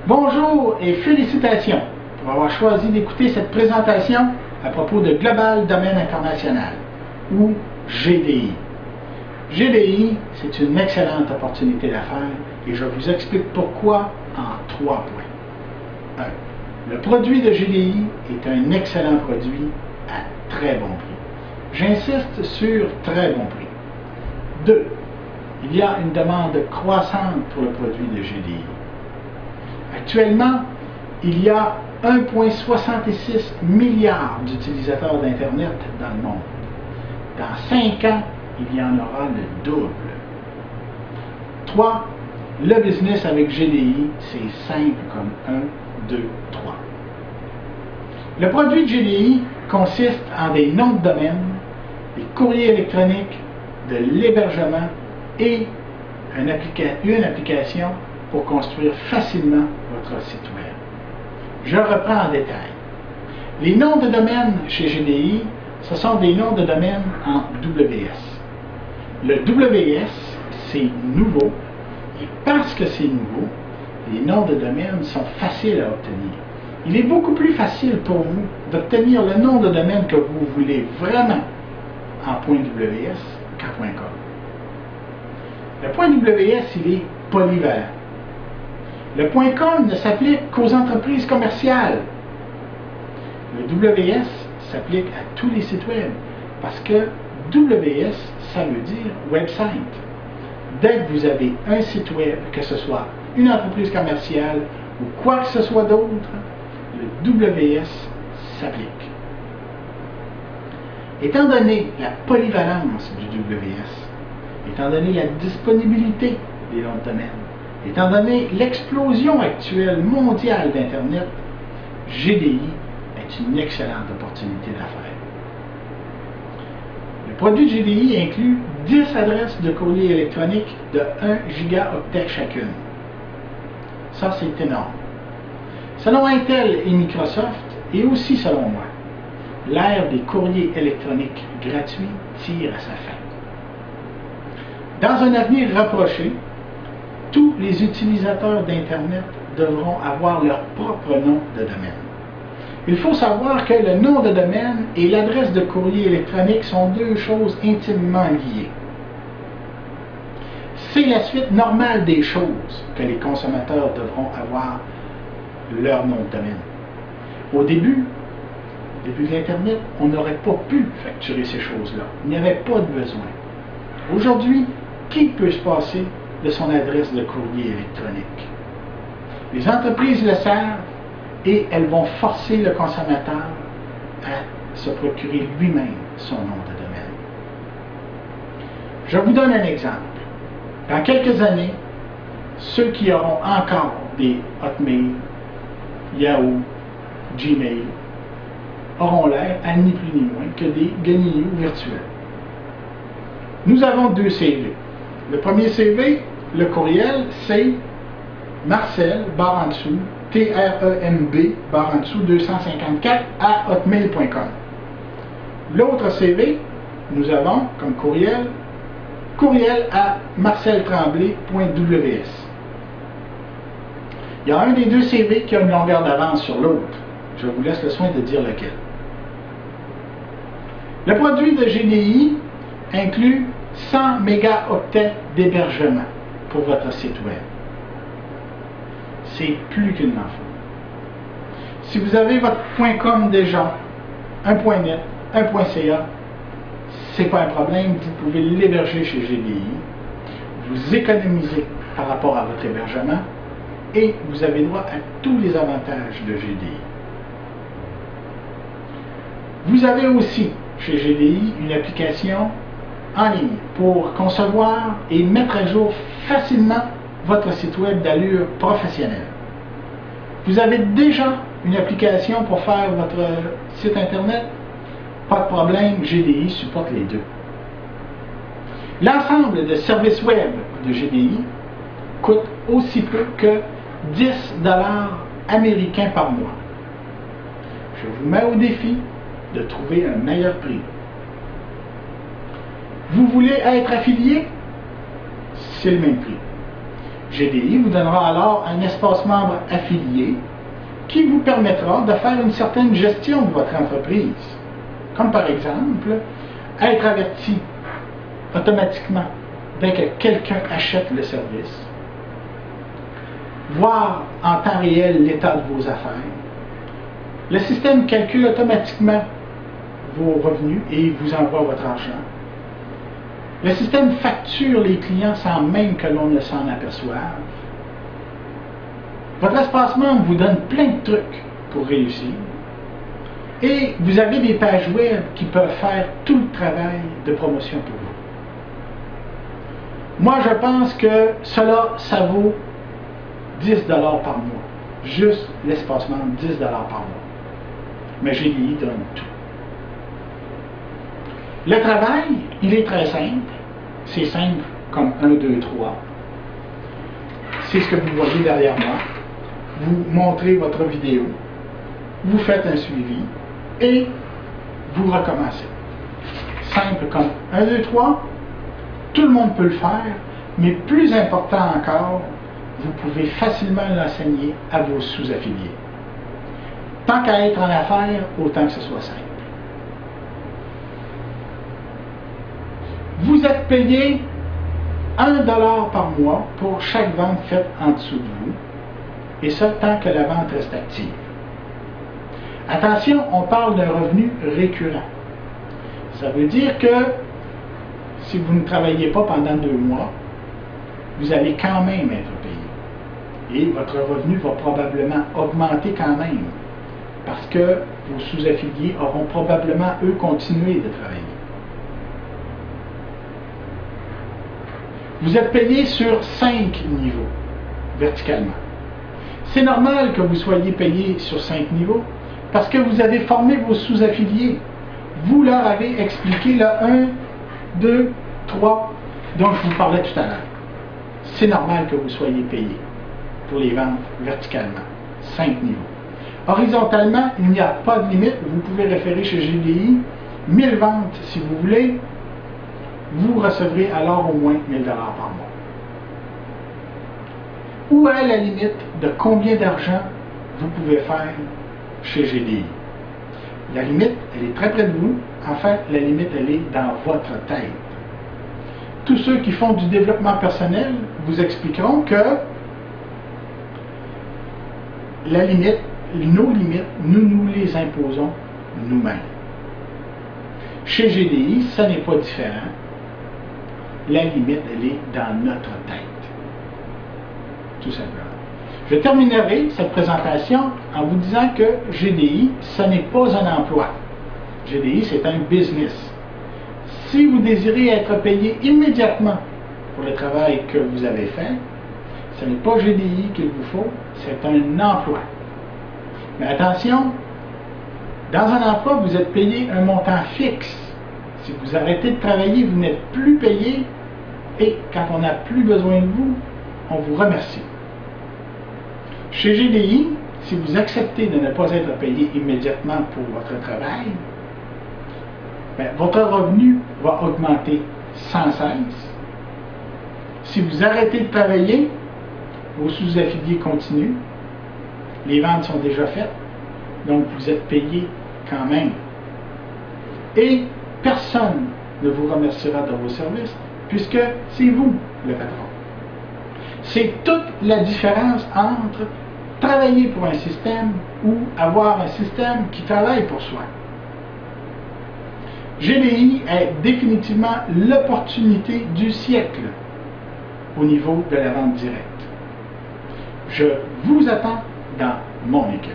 Bonjour et félicitations pour avoir choisi d'écouter cette présentation à propos de Global Domaine International, ou GDI. GDI, c'est une excellente opportunité d'affaires et je vous explique pourquoi en 3 points. 1. Le produit de GDI est un excellent produit à très bon prix. J'insiste sur très bon prix. 2. Il y a une demande croissante pour le produit de GDI. Actuellement, il y a 1,66 milliard d'utilisateurs d'Internet dans le monde. Dans 5 ans, il y en aura le double. 3. Le business avec GDI, c'est simple comme 1, 2, 3. Le produit de GDI consiste en des noms de domaine, des courriers électroniques, de l'hébergement et une application pour construire facilement votre site web. Je reprends en détail. Les noms de domaine chez GDI, ce sont des noms de domaine en WS. Le WS, c'est nouveau, et parce que c'est nouveau, les noms de domaine sont faciles à obtenir. Il est beaucoup plus facile pour vous d'obtenir le nom de domaine que vous voulez vraiment en .ws qu'en .com. Le .ws, il est polyvalent. Le .com ne s'applique qu'aux entreprises commerciales. Le WS s'applique à tous les sites web parce que WS, ça veut dire website. Dès que vous avez un site web, que ce soit une entreprise commerciale ou quoi que ce soit d'autre, le WS s'applique. Étant donné la polyvalence du WS, étant donné la disponibilité des noms de domaine, étant donné l'explosion actuelle mondiale d'Internet, GDI est une excellente opportunité d'affaires. Le produit de GDI inclut 10 adresses de courrier électronique de 1 gigaoctet chacune. Ça, c'est énorme. Selon Intel et Microsoft, et aussi selon moi, l'ère des courriers électroniques gratuits tire à sa fin. Dans un avenir rapproché, tous les utilisateurs d'Internet devront avoir leur propre nom de domaine. Il faut savoir que le nom de domaine et l'adresse de courrier électronique sont deux choses intimement liées. C'est la suite normale des choses que les consommateurs devront avoir leur nom de domaine. Au début de l'Internet, on n'aurait pas pu facturer ces choses-là. Il n'y avait pas de besoin. Aujourd'hui, qui peut se passer de son adresse de courrier électronique? Les entreprises le savent et elles vont forcer le consommateur à se procurer lui-même son nom de domaine. Je vous donne un exemple. Dans quelques années, ceux qui auront encore des Hotmail, Yahoo, Gmail, auront l'air, à ni plus ni moins, que des guenillots virtuels. Nous avons 2 CV. Le premier CV, le courriel, c'est Marcel, barre en dessous, TREMB, barre en dessous, 254, à hotmail.com. L'autre CV, nous avons comme courriel à marceltremblay.ws. Il y a un des 2 CV qui a une longueur d'avance sur l'autre. Je vous laisse le soin de dire lequel. Le produit de GDI inclut 100 mégaoctets d'hébergement pour votre site web. C'est plus qu'une enfant. Si vous avez votre .com déjà, un .net, un .ca, c'est pas un problème, vous pouvez l'héberger chez GDI, vous économisez par rapport à votre hébergement et vous avez droit à tous les avantages de GDI. Vous avez aussi chez GDI une application en ligne pour concevoir et mettre à jour facilement votre site web d'allure professionnelle. Vous avez déjà une application pour faire votre site internet? Pas de problème, GDI supporte les 2. L'ensemble de services web de GDI coûte aussi peu que 10 $ américains par mois. Je vous mets au défi de trouver un meilleur prix. Vous voulez être affilié? C'est le même prix. GDI vous donnera alors un espace membre affilié qui vous permettra de faire une certaine gestion de votre entreprise. Comme par exemple, être averti automatiquement dès que quelqu'un achète le service, voir en temps réel l'état de vos affaires. Le système calcule automatiquement vos revenus et vous envoie votre argent. Le système facture les clients sans même que l'on ne s'en aperçoive. Votre espace membre vous donne plein de trucs pour réussir. Et vous avez des pages web qui peuvent faire tout le travail de promotion pour vous. Moi, je pense que cela, ça vaut 10 $ par mois. Juste l'espace membre, 10 $ par mois. Mais GDI donne tout. Le travail, il est très simple. C'est simple comme 1, 2, 3. C'est ce que vous voyez derrière moi. Vous montrez votre vidéo, vous faites un suivi et vous recommencez. Simple comme 1, 2, 3. Tout le monde peut le faire, mais plus important encore, vous pouvez facilement l'enseigner à vos sous-affiliés. Tant qu'à être en affaires, autant que ce soit simple. Vous êtes payé 1 $ par mois pour chaque vente faite en dessous de vous, et ça tant que la vente reste active. Attention, on parle d'un revenu récurrent. Ça veut dire que si vous ne travaillez pas pendant 2 mois, vous allez quand même être payé. Et votre revenu va probablement augmenter quand même, parce que vos sous-affiliés auront probablement, eux, continué de travailler. Vous êtes payé sur 5 niveaux, verticalement. C'est normal que vous soyez payé sur 5 niveaux, parce que vous avez formé vos sous-affiliés. Vous leur avez expliqué le 1, 2, 3 dont je vous parlais tout à l'heure. C'est normal que vous soyez payé pour les ventes verticalement. 5 niveaux. Horizontalement, il n'y a pas de limite. Vous pouvez référer chez GDI. 1000 ventes si vous voulez. Vous recevrez alors au moins 1000 $ par mois. Où est la limite de combien d'argent vous pouvez faire chez GDI? La limite, elle est très près de vous. En fait, la limite, elle est dans votre tête. Tous ceux qui font du développement personnel vous expliqueront que la limite, nos limites, nous les imposons nous-mêmes. Chez GDI, ça n'est pas différent. La limite, elle est dans notre tête. Tout simplement. Je terminerai cette présentation en vous disant que GDI, ce n'est pas un emploi. GDI, c'est un business. Si vous désirez être payé immédiatement pour le travail que vous avez fait, ce n'est pas GDI qu'il vous faut, c'est un emploi. Mais attention, dans un emploi, vous êtes payé un montant fixe. Si vous arrêtez de travailler, vous n'êtes plus payé, et quand on n'a plus besoin de vous, on vous remercie. Chez GDI, si vous acceptez de ne pas être payé immédiatement pour votre travail, votre revenu va augmenter sans cesse. Si vous arrêtez de travailler, vos sous-affiliés continuent, les ventes sont déjà faites, donc vous êtes payé quand même. Et personne ne vous remerciera de vos services, puisque c'est vous le patron. C'est toute la différence entre travailler pour un système ou avoir un système qui travaille pour soi. GDI est définitivement l'opportunité du siècle au niveau de la vente directe. Je vous attends dans mon équipe.